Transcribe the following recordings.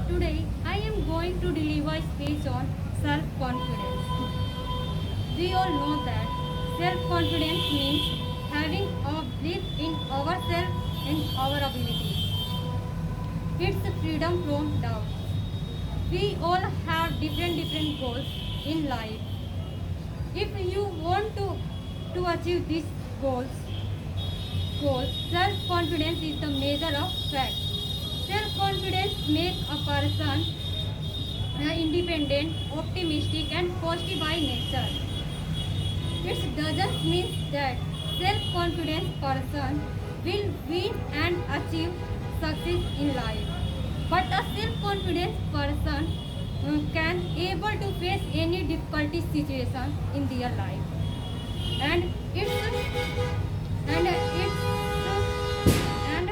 Today I am going to deliver a speech on self-confidence. We all know that self-confidence means having a belief in ourselves and our abilities. It's freedom from doubt. We all have different goals in life. If you want to achieve these goals, self-confidence is the measure of fact. Self-confidence makes a person independent, optimistic, and positive by nature. It doesn't mean that self-confident person will win and achieve success in life. But a self-confident person can able to face any difficulty situation in their life. And it's and it's and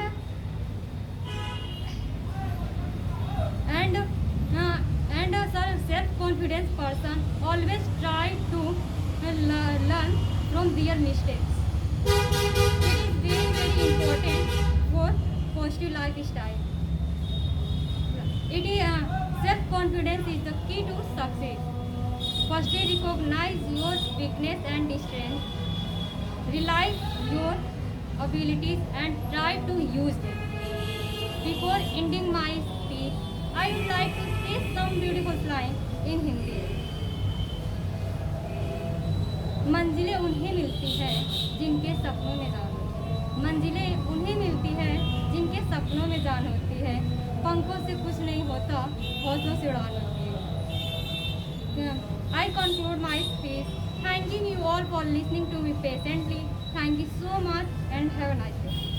and and a self-confident person always try to learn from their mistakes. It is very important for positive lifestyle. It is self-confidence is the key to success. Firstly, recognize your weakness and strength. Realize your abilities and try to use them. Before ending my speech, I would like to say some beautiful lines in Hindi. मंजिलें उन्हें मिलती हैं जिनके सपनों में जान होती है। मंजिलें उन्हें मिलती हैं जिनके सपनों में जान होती है। पंखों से कुछ नहीं होता, हौसलों से उड़ान होती है। I conclude my speech, thanking you all for listening to me patiently. Thank you so much and have a nice day.